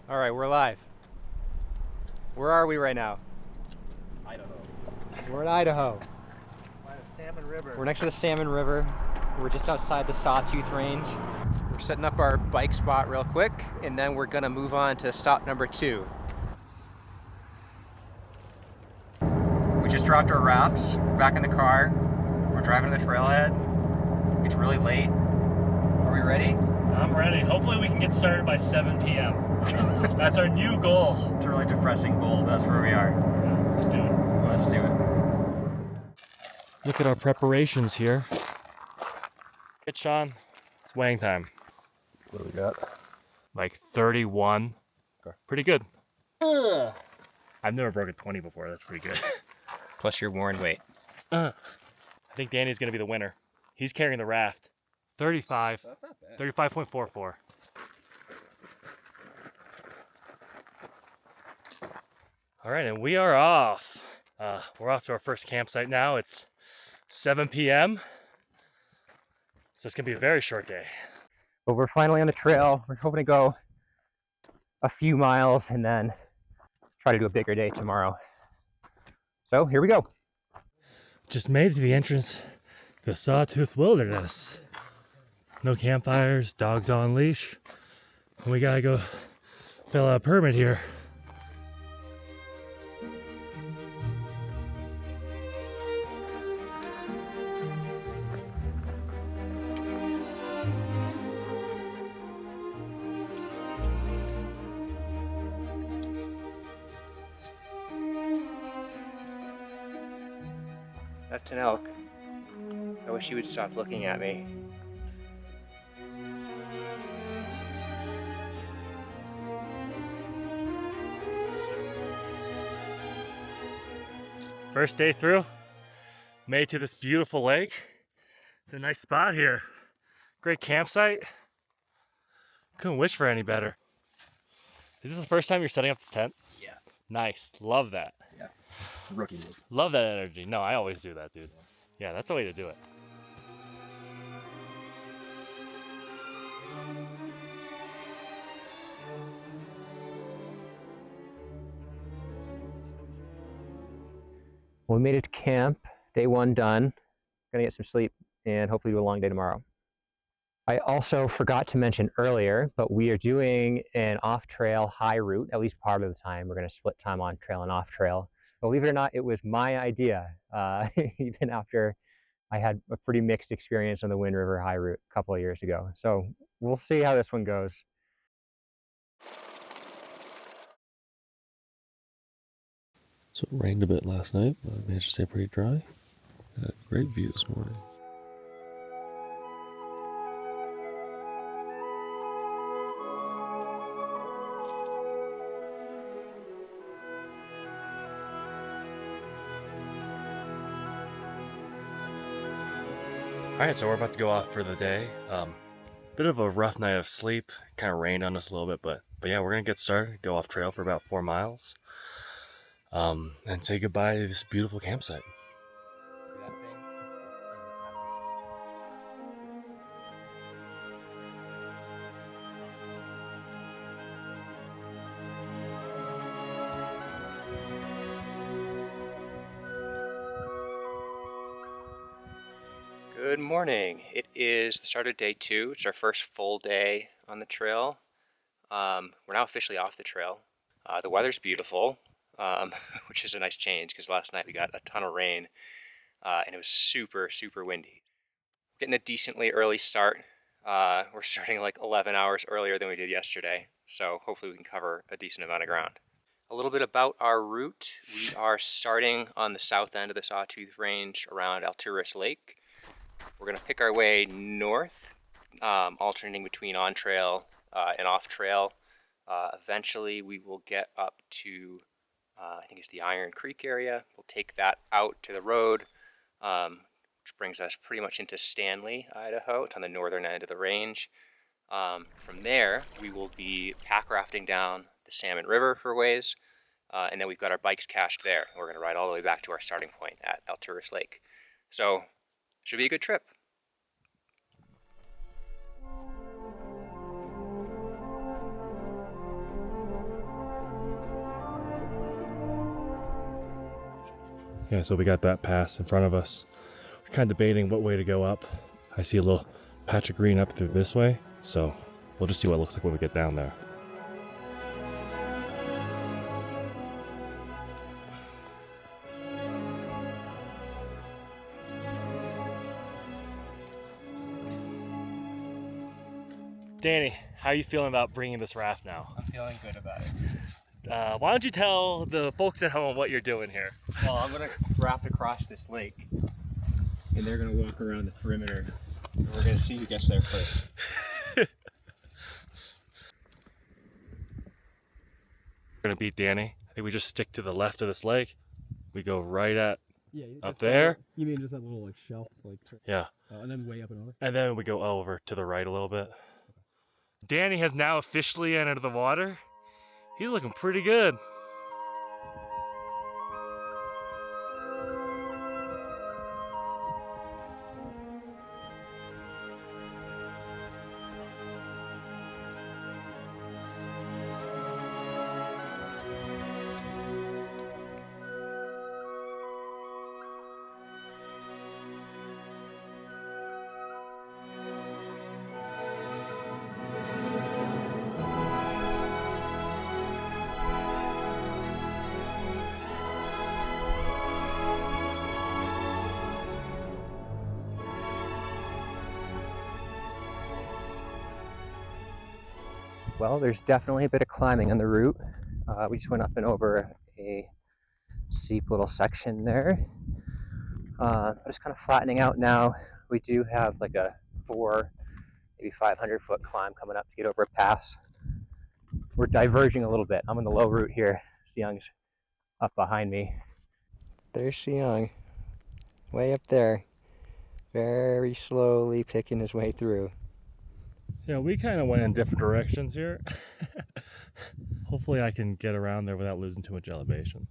All right, we're live. Where are we right now? Idaho. We're in Idaho. By the Salmon River. We're next to the Salmon River. We're just outside the Sawtooth Range. We're setting up our bike spot real quick, and then we're gonna move on to stop number 2. We just dropped our rafts. We're back in the car. We're driving to the trailhead. It's really late. Are we ready? I'm ready. Hopefully we can get started by 7 p.m. That's our new goal. It's a really depressing goal, but that's where we are. Yeah, let's do it. Let's do it. Look at our preparations here. Good, Sean. It's weighing time. What do we got? Like 31. Okay. Pretty good. I've never broken 20 before. That's pretty good. Plus your worn weight. I think Danny's going to be the winner. He's carrying the raft. 35. That's not bad. 35.44. All right, and we are off. We're off to our first campsite now. It's 7 p.m. So it's gonna be a very short day. But we're finally on the trail. We're hoping to go a few miles and then try to do a bigger day tomorrow. So here we go. Just made it to the entrance to the Sawtooth Wilderness. No campfires, dogs on leash. And we gotta go fill out a permit here. That's an elk. I wish he would stop looking at me. First day through, made it to this beautiful lake. It's a nice spot here. Great campsite. Couldn't wish for any better. Is this the first time you're setting up this tent? Yeah. Nice. Love that. Yeah. Rookie move. Love that energy. No, I always do that, dude. Yeah, that's the way to do it. Well, we made it to camp. Day 1 done. Gonna get some sleep and hopefully do a long day tomorrow. I also forgot to mention earlier, but we are doing an off-trail high route, at least part of the time. We're gonna split time on trail and off trail. Believe it or not, it was my idea, even after I had a pretty mixed experience on the Wind River High Route a couple of years ago. So we'll see how this one goes. So it rained a bit last night, but I managed to stay pretty dry. Had a great view this morning. All right, so we're about to go off for the day. Bit of a rough night of sleep. Kind of rained on us a little bit, but yeah, we're gonna get started. Go off trail for about 4 miles, and say goodbye to this beautiful campsite. Good morning. It is the start of day 2. It's our first full day on the trail. We're now officially off the trail. The weather's beautiful, which is a nice change because last night we got a ton of rain and it was super, super windy. Getting a decently early start. We're starting like 11 hours earlier than we did yesterday, so hopefully we can cover a decent amount of ground. A little bit about our route. We are starting on the south end of the Sawtooth Range around Alturas Lake. We're going to pick our way north, alternating between on-trail and off-trail. Eventually we will get up to, I think it's the Iron Creek area. We'll take that out to the road, which brings us pretty much into Stanley, Idaho. It's on the northern end of the range. From there, we will be pack rafting down the Salmon River for ways, and then we've got our bikes cached there. We're going to ride all the way back to our starting point at Alturas Lake. So, should be a good trip. Yeah, so we got that pass in front of us. We're kind of debating what way to go up. I see a little patch of green up through this way, so we'll just see what it looks like when we get down there. Danny, how are you feeling about bringing this raft now? I'm feeling good about it. Why don't you tell the folks at home what you're doing here? Well, I'm gonna raft across this lake, and they're gonna walk around the perimeter, and we're gonna see who gets there first. We're gonna beat Danny. I think we just stick to the left of this lake. We go right at up there. You mean just that little like shelf, like Yeah. and then way up and over? And then we go over to the right a little bit. Danny has now officially entered the water. He's looking pretty good. Well, there's definitely a bit of climbing on the route. We just went up and over a steep little section there. But it's kind of flattening out now. We do have like a maybe 500-foot climb coming up to get over a pass. We're diverging a little bit. I'm on the low route here. Siyoung's up behind me. There's Siyong, way up there, very slowly picking his way through. Yeah, we kind of went in different directions here. Hopefully I can get around there without losing too much elevation.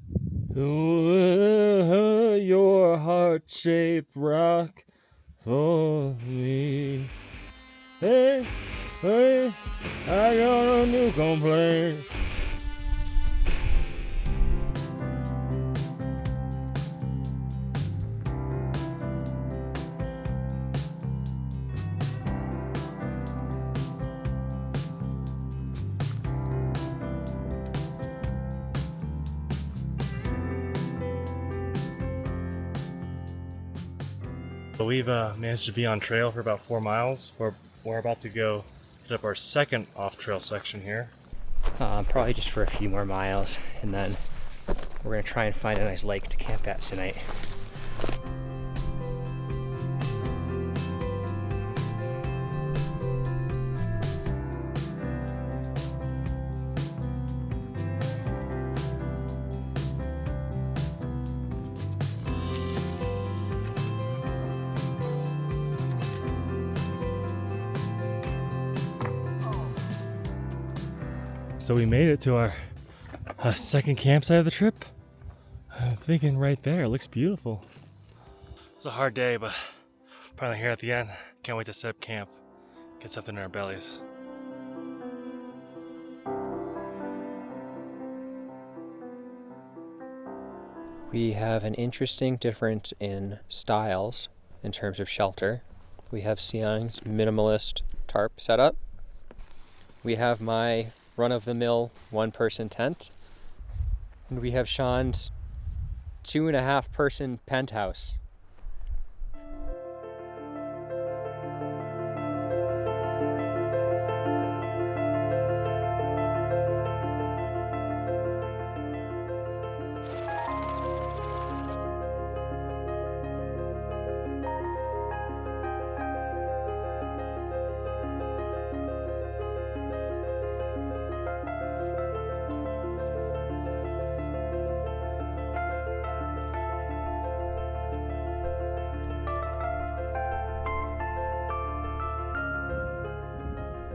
Your heart-shaped rock for me. Hey, hey, I got a new complaint. We've managed to be on trail for about 4 miles. We're about to go hit up our second off-trail section here. Probably just for a few more miles, and then we're gonna try and find a nice lake to camp at tonight. So we made it to our second campsite of the trip. I'm thinking right there, it looks beautiful. It's a hard day, but finally here at the end. Can't wait to set up camp, get something in our bellies. We have an interesting difference in styles in terms of shelter. We have Siyoung's minimalist tarp setup. We have my run-of-the-mill one-person tent. And we have Sean's 2.5-person penthouse.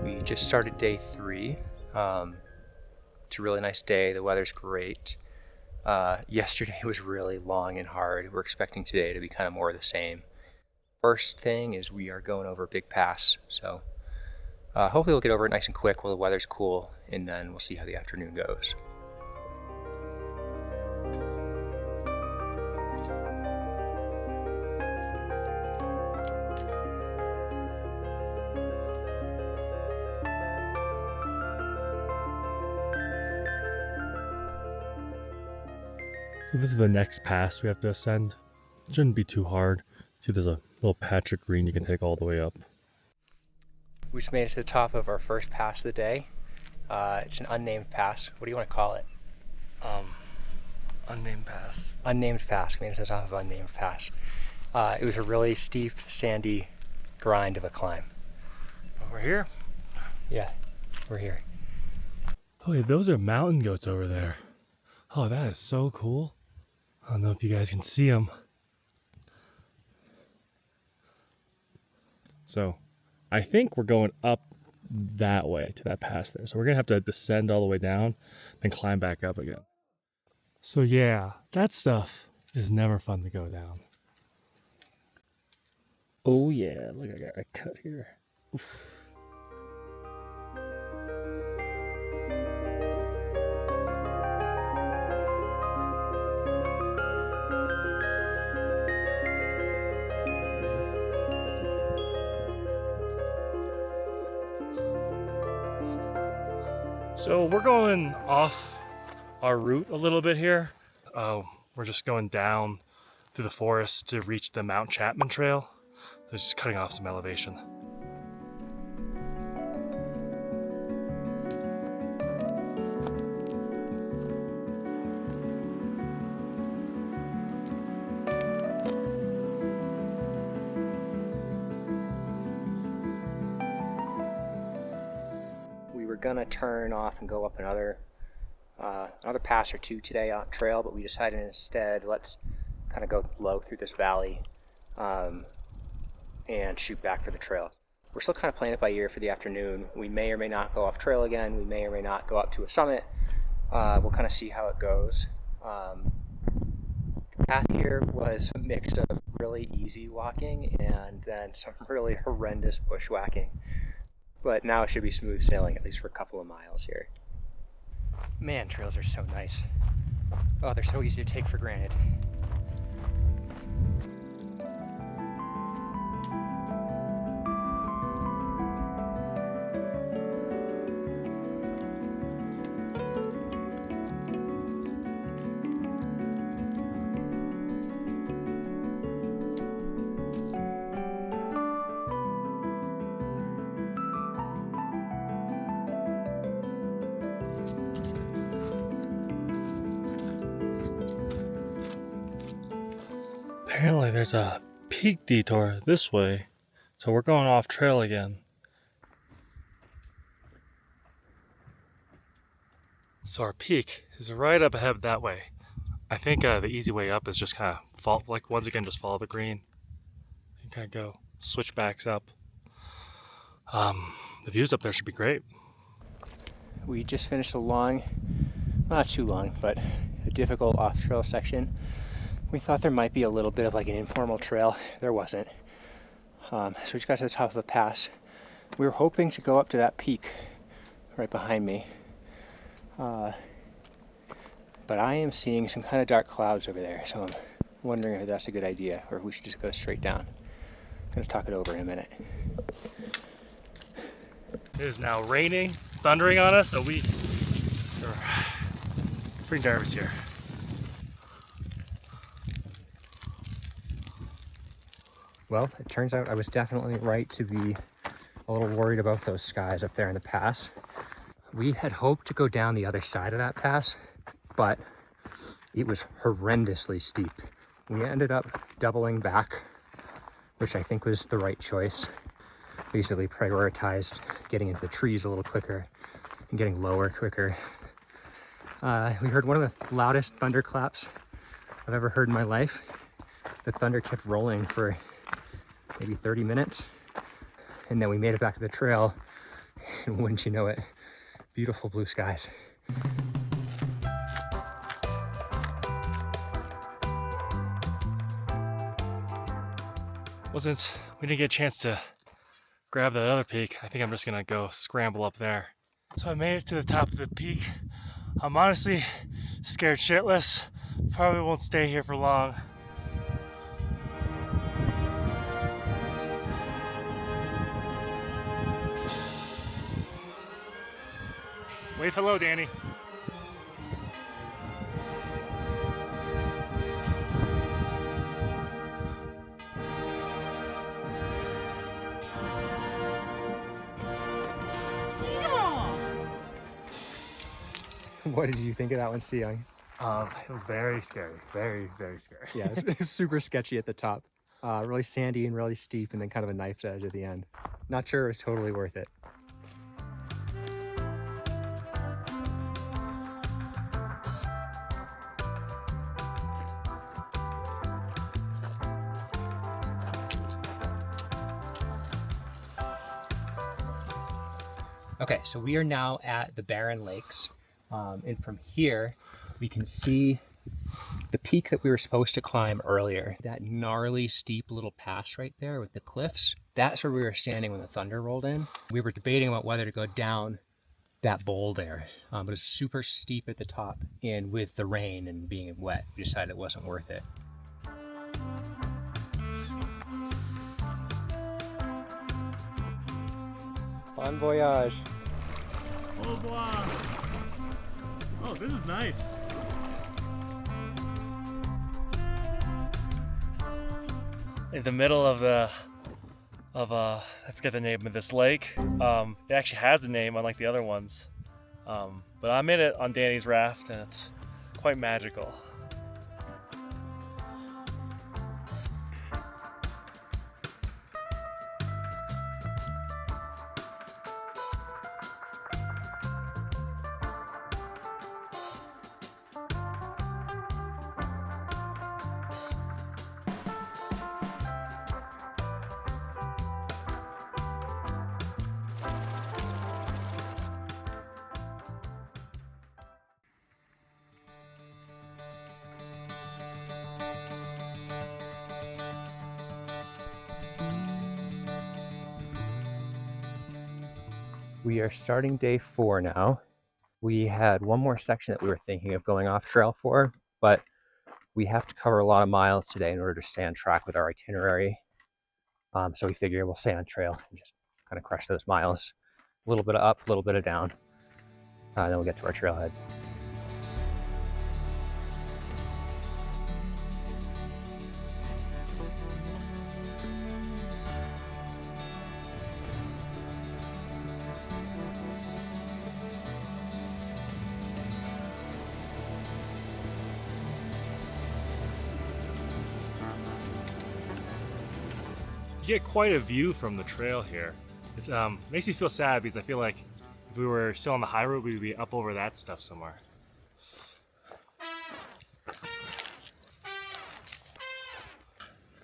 We just started day 3. It's a really nice day. The weather's great. Yesterday was really long and hard. We're expecting today to be kind of more of the same. First thing is we are going over a big pass, so hopefully we'll get over it nice and quick while the weather's cool, and then we'll see how the afternoon goes. So this is the next pass we have to ascend. It shouldn't be too hard. See, there's a little patch of green you can take all the way up. We just made it to the top of our first pass of the day. It's an unnamed pass. What do you want to call it? Unnamed pass. Unnamed pass. We made it to the top of unnamed pass. It was a really steep, sandy grind of a climb. We're here? Yeah, we're here. Oh, wait, those are mountain goats over there. Oh, that is so cool. I don't know if you guys can see them. So, I think we're going up that way to that pass there. So we're going to have to descend all the way down, then climb back up again. So yeah, that stuff is never fun to go down. Oh yeah, look, I got a cut here. Oof. So we're going off our route a little bit here. We're just going down through the forest to reach the Mount Chapman Trail. They're just cutting off some elevation. We were gonna turn off and go up another pass or two today on trail, but we decided instead let's kind of go low through this valley and shoot back for the trail. We're still kind of playing it by ear for the afternoon. We may or may not go off trail again. We may or may not go up to a summit. We'll kind of see how it goes. The path here was a mix of really easy walking and then some really horrendous bushwhacking. But now it should be smooth sailing, at least for a couple of miles here. Man, trails are so nice. Oh, they're so easy to take for granted. Apparently there's a peak detour this way, so we're going off trail again. So our peak is right up ahead that way. I think the easy way up is just kind of once again, just follow the green and kind of go switchbacks up. The views up there should be great. We just finished a long, not too long, but a difficult off-trail section. We thought there might be a little bit of like an informal trail. There wasn't. So we just got to the top of a pass. We were hoping to go up to that peak right behind me. But I am seeing some kind of dark clouds over there, so I'm wondering if that's a good idea or if we should just go straight down. I'm gonna talk it over in a minute. It is now raining, thundering on us, so we are pretty nervous here. Well, it turns out I was definitely right to be a little worried about those skies up there in the pass. We had hoped to go down the other side of that pass, but it was horrendously steep. We ended up doubling back, which I think was the right choice. Basically prioritized getting into the trees a little quicker and getting lower quicker. We heard one of the loudest thunderclaps I've ever heard in my life. The thunder kept rolling for maybe 30 minutes. And then we made it back to the trail, and wouldn't you know it, beautiful blue skies. Well, since we didn't get a chance to grab that other peak, I think I'm just gonna go scramble up there. So I made it to the top of the peak. I'm honestly scared shitless. Probably won't stay here for long. Wave hello, Danny. What did you think of that one, Seeing? It was very scary. Very, very scary. Yeah, it's super sketchy at the top. Really sandy and really steep, and then kind of a knife's edge at the end. Not sure it was totally worth it. Okay, so we are now at the Barren Lakes, and from here we can see the peak that we were supposed to climb earlier. That gnarly, steep little pass right there with the cliffs. That's where we were standing when the thunder rolled in. We were debating about whether to go down that bowl there, but it's super steep at the top, and with the rain and being wet, we decided it wasn't worth it. Bon voyage. Au revoir. Oh, this is nice. In the middle of I forget the name of this lake. It actually has a name, unlike the other ones. But I'm in it on Danny's raft, and it's quite magical. We are starting day 4 now. We had one more section that we were thinking of going off trail for, but we have to cover a lot of miles today in order to stay on track with our itinerary. So we figure we'll stay on trail and just kind of crush those miles. A little bit of up, a little bit of down. Then we'll get to our trailhead. You get quite a view from the trail here. It makes me feel sad because I feel like if we were still on the high road, we'd be up over that stuff somewhere.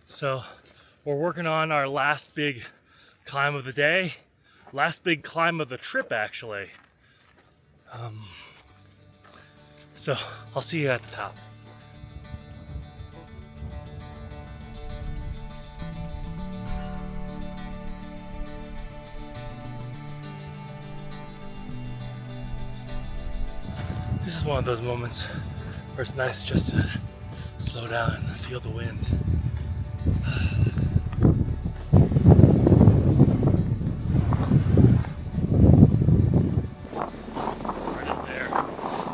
So we're working on our last big climb of the day, last big climb of the trip actually. So I'll see you at the top. This is one of those moments where it's nice just to slow down and feel the wind. Right up there.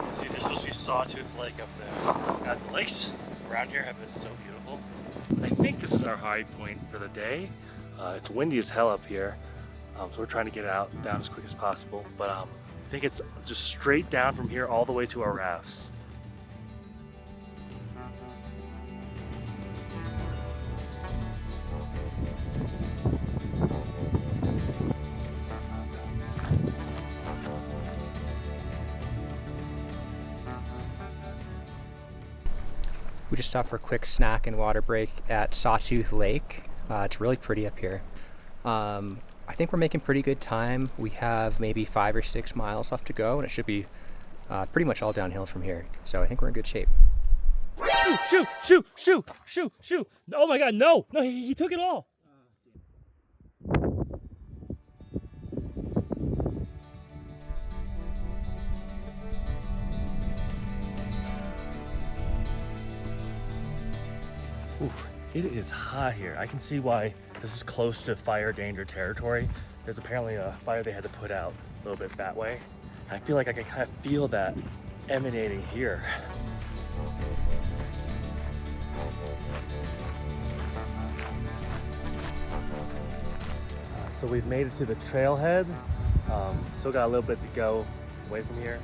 You see, there's supposed to be Sawtooth Lake up there. God, the lakes around here have been so beautiful. I think this is our high point for the day. It's windy as hell up here, so we're trying to get out down as quick as possible. But I think it's just straight down from here all the way to our rafts. We just stopped for a quick snack and water break at Sawtooth Lake. It's really pretty up here. I think we're making pretty good time. We have maybe 5 or 6 miles left to go, and it should be pretty much all downhill from here. So I think we're in good shape. Shoot, shoot, shoot, shoot, shoot, shoot. Oh my God, no, no, he took it all. Ooh, it is hot here. I can see why this is close to fire danger territory. There's apparently a fire they had to put out a little bit that way. And I feel like I can kind of feel that emanating here. So we've made it to the trailhead. Still got a little bit to go away from here.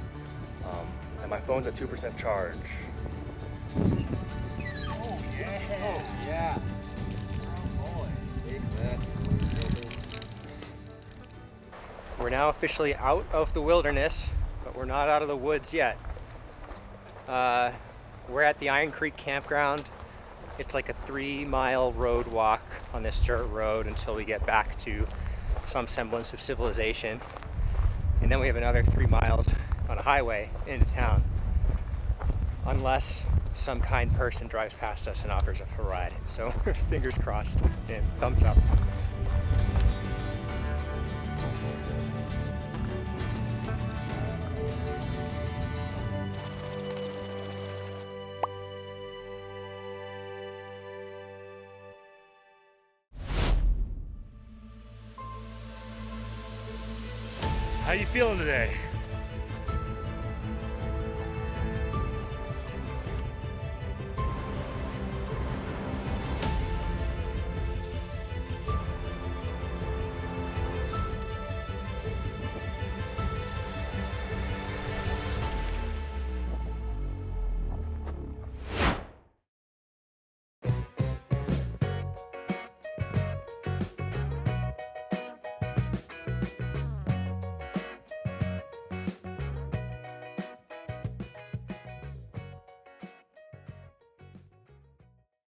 and my phone's at 2% charge. Oh yeah. Oh boy. We're now officially out of the wilderness, but we're not out of the woods yet. We're at the Iron Creek campground. It's like a 3-mile road walk on this dirt road until we get back to some semblance of civilization. And then we have another 3 miles on a highway into town. Unless some kind person drives past us and offers us a ride. So fingers crossed and thumbs up. How you feeling today?